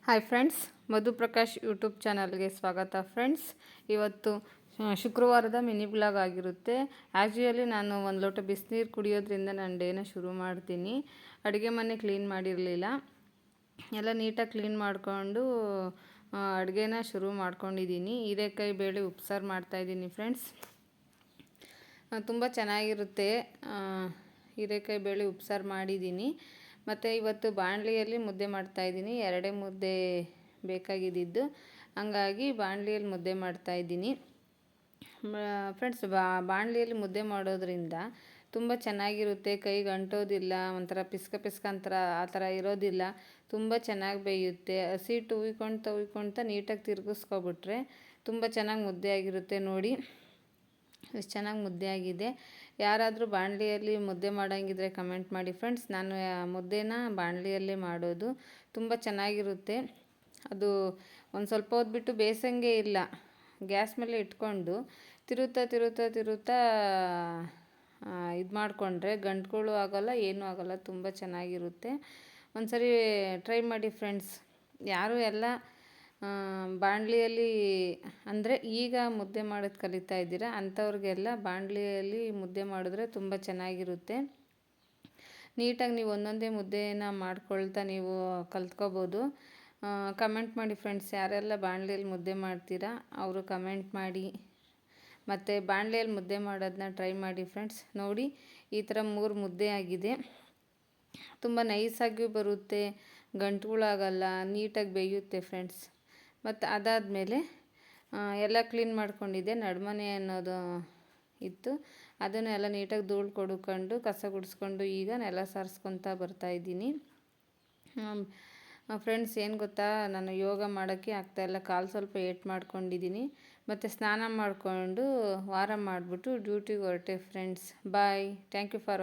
Hi friends, ಮಧು Prakash YouTube ಚಾನಲ್ಗೆ ಸ್ವಾಗತ friends. ಇವತ್ತು ಶುಕ್ರವಾರದ ಮಿನಿ ಬ್ಲಾಗ್ ಆಗಿರುತ್ತೆ. ಆ್ಯಕ್ಚುಲಿ ನಾನು ಒಂದು ಲೋಟ ಬಿಸಿನೀರು ಕುಡಿಯೋದ್ರಿಂದ ನಾನು ಡೇನ ಶುರು ಮಾಡ್ತೀನಿ. ಅಡುಗೆ ಮನೆ ಕ್ಲೀನ್ ಮಾಡಿರಲಿಲ್ಲ, ಎಲ್ಲ ನೀಟಾಗಿ ಕ್ಲೀನ್ ಮಾಡಿಕೊಂಡು ಅಡುಗೆನ ಶುರು ಮಾಡ್ಕೊಂಡಿದ್ದೀನಿ. ಹೀರೆಕಾಯಿ ಬೇಳೆ ಉಪ್ಸಾರು ಮಾಡ್ತಾಯಿದ್ದೀನಿ ಫ್ರೆಂಡ್ಸ್. ತುಂಬ ಚೆನ್ನಾಗಿರುತ್ತೆ. ಹೀರೆಕಾಯಿ ಬೇಳೆ ಉಪ್ಸಾರು ಮಾಡಿದ್ದೀನಿ. ಮತ್ತು ಇವತ್ತು ಬಾಣಲಿಯಲ್ಲಿ ಮುದ್ದೆ ಮಾಡ್ತಾಯಿದ್ದೀನಿ. 2 ಮುದ್ದೆ ಬೇಕಾಗಿದ್ದಿದ್ದು, ಹಂಗಾಗಿ ಬಾಣಲಿಯಲ್ಲಿ ಮುದ್ದೆ ಮಾಡ್ತಾಯಿದ್ದೀನಿ ಫ್ರೆಂಡ್ಸ್. ಬಾಣಲಿಯಲ್ಲಿ ಮುದ್ದೆ ಮಾಡೋದ್ರಿಂದ ತುಂಬ ಚೆನ್ನಾಗಿರುತ್ತೆ. ಕೈಗೆ ಅಂಟೋದಿಲ್ಲ, ಒಂಥರ ಪಿಸ್ಕ ಅಂತರ ಆ ಥರ ಇರೋದಿಲ್ಲ. ತುಂಬ ಚೆನ್ನಾಗಿ ಬೇಯುತ್ತೆ. ಹಸಿಟ್ಟು ಉಯ್ಕೊಳ್ತಾ ನೀಟಾಗಿ ತಿರುಗಿಸ್ಕೊಬಿಟ್ರೆ ತುಂಬ ಚೆನ್ನಾಗಿ ಮುದ್ದೆ ಆಗಿರುತ್ತೆ. ನೋಡಿ ಎಷ್ಟು ಚೆನ್ನಾಗಿ ಮುದ್ದೆ ಆಗಿದೆ. ಯಾರಾದರೂ ಬಾಣಲಿಯಲ್ಲಿ ಮುದ್ದೆ ಮಾಡೋಂಗಿದ್ರೆ ಕಮೆಂಟ್ ಮಾಡಿ ಫ್ರೆಂಡ್ಸ್. ನಾನು ಮುದ್ದೆನ ಬಾಣಲಿಯಲ್ಲೇ ಮಾಡೋದು, ತುಂಬ ಚೆನ್ನಾಗಿರುತ್ತೆ. ಅದು ಒಂದು ಸ್ವಲ್ಪ ಹೊತ್ತು ಬಿಟ್ಟು ಬೇಯಿಸೋಂಗೇ ಇಲ್ಲ. ಗ್ಯಾಸ್ ಮೇಲೆ ಇಟ್ಕೊಂಡು ತಿರುತ್ತಾ ಇದು ಮಾಡಿಕೊಂಡ್ರೆ ಗಂಟುಗಳು ಆಗೋಲ್ಲ, ಏನೂ ಆಗೋಲ್ಲ. ತುಂಬ ಚೆನ್ನಾಗಿರುತ್ತೆ. ಒಂದು ಸರಿ ಟ್ರೈ ಮಾಡಿ ಫ್ರೆಂಡ್ಸ್. ಯಾರು ಎಲ್ಲ ಬಾಣಲಿಯಲ್ಲಿ ಅಂದರೆ ಈಗ ಮುದ್ದೆ ಮಾಡೋದು ಕಲಿತಾ ಇದ್ದೀರಾ ಅಂಥವ್ರಿಗೆಲ್ಲ ಬಾಣಲಿಯಲ್ಲಿ ಮುದ್ದೆ ಮಾಡಿದ್ರೆ ತುಂಬ ಚೆನ್ನಾಗಿರುತ್ತೆ. ನೀಟಾಗಿ ನೀವು ಒಂದೊಂದೇ ಮುದ್ದೆನ ಮಾಡ್ಕೊಳ್ತಾ ನೀವು ಕಲ್ತ್ಕೋಬೋದು. ಕಮೆಂಟ್ ಮಾಡಿ ಫ್ರೆಂಡ್ಸ್, ಯಾರೆಲ್ಲ ಬಾಣಲಿಯಲ್ಲಿ ಮುದ್ದೆ ಮಾಡ್ತೀರಾ ಅವರು ಕಮೆಂಟ್ ಮಾಡಿ. ಮತ್ತು ಬಾಣಲಿಯಲ್ಲಿ ಮುದ್ದೆ ಮಾಡೋದನ್ನ ಟ್ರೈ ಮಾಡಿ ಫ್ರೆಂಡ್ಸ್. ನೋಡಿ ಈ ಥರ 3 ಮುದ್ದೆ ಆಗಿದೆ. ತುಂಬ ನೈಸಾಗಿಯೂ ಬರುತ್ತೆ, ಗಂಟುಗಳಾಗಲ್ಲ, ನೀಟಾಗಿ ಬೇಯುತ್ತೆ ಫ್ರೆಂಡ್ಸ್. ಮತ್ತು ಅದಾದಮೇಲೆ ಎಲ್ಲ ಕ್ಲೀನ್ ಮಾಡ್ಕೊಂಡಿದ್ದೆ. ನಡುಮನೆ ಅನ್ನೋದು ಇತ್ತು, ಅದನ್ನು ಎಲ್ಲ ನೀಟಾಗಿ ಧೂಳು ಕೊಡ್ಕೊಂಡು ಕಸ ಗುಡಿಸ್ಕೊಂಡು ಈಗ ನೆಲ ಸಾರಿಸ್ಕೊತಾ ಬರ್ತಾಯಿದ್ದೀನಿ ಫ್ರೆಂಡ್ಸ್. ಏನು ಗೊತ್ತಾ, ನಾನು ಯೋಗ ಮಾಡೋಕ್ಕೆ ಆಗ್ತಾಯಿಲ್ಲ, ಕಾಲು ಸ್ವಲ್ಪ ಏಟು ಮಾಡ್ಕೊಂಡಿದ್ದೀನಿ. ಮತ್ತು ಸ್ನಾನ ಮಾಡಿಕೊಂಡು ವಾರ ಮಾಡಿಬಿಟ್ಟು ಡ್ಯೂಟಿಗೆ ಹೊರಟೆ friends. Bye, thank you for watching.